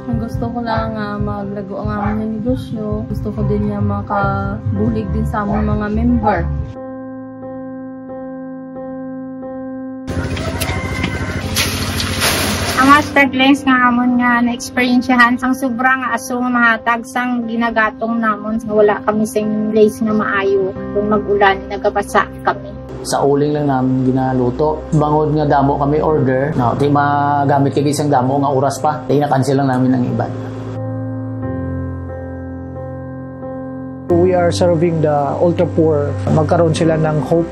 Ang gusto ko lang maglago ang aming negosyo. Gusto ko din niya makabulig din sa among mga member. Ang master cleanse nga amon nga na-experiensyahan sang sobrang aso nga mahatag sang ginagatong namon. Wala kami sing place nga maayo. Kung mag-ulan, nagabasa kami. Sa uling lang namin ginaluto. Bangod nga damo kami order. No, di magamit kay isang damo nga oras pa. Di na-cancel lang namin ang iba. We are serving the ultra poor. Magkaroon sila ng hope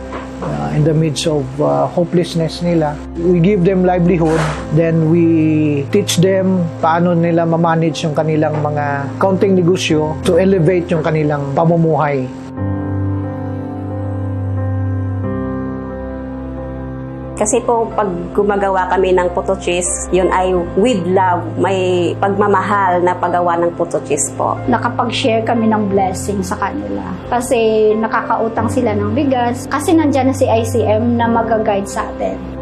in the midst of hopelessness nila. We give them livelihood, then we teach them paano nila ma-manage yung kanilang mga counting negosyo to elevate yung kanilang pamumuhay. Kasi po, pag gumagawa kami ng puto cheese, yun ay with love. May pagmamahal na paggawa ng puto cheese po. Nakapag-share kami ng blessing sa kanila. Kasi nakakautang sila ng bigas. Kasi nandyan na si ICM na mag-guide sa atin.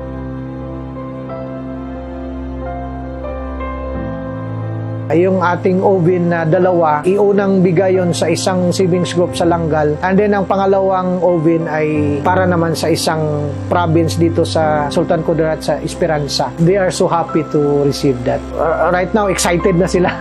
Yung ating oven na dalawa, iunang bigay yon sa isang savings group sa Langal. And then ang pangalawang oven ay para naman sa isang province dito sa Sultan Kudarat sa Esperanza. They are so happy to receive that. Right now, excited na sila.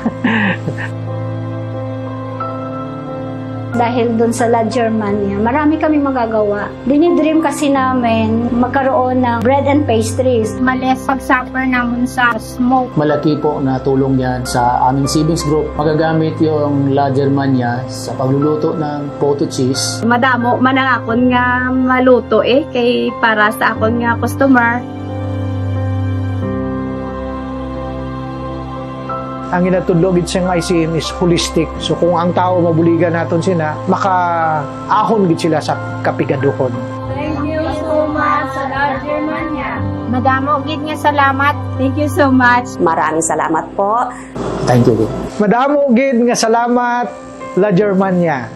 Dahil dun sa La Germania, marami kami magagawa. Dinidream kasi namin magkaroon ng bread and pastries. Malis pag-suffer naman sa smoke. Malaki po na tulong yan sa aming savings group. Magagamit yung La Germania sa pagluluto ng puto cheese. Madamo man ang akon nga maluto kay para sa akon nga customer. Ang ginatudlog sa ICM is holistic. So kung ang tao mabuligan natin sila, makaahon gid sila sa kapigaduhon. Thank you so much sa La Germania. Madamo gid nga salamat. Thank you so much. Maraming salamat po. Thank you. Madamo gid nga salamat, La Germania.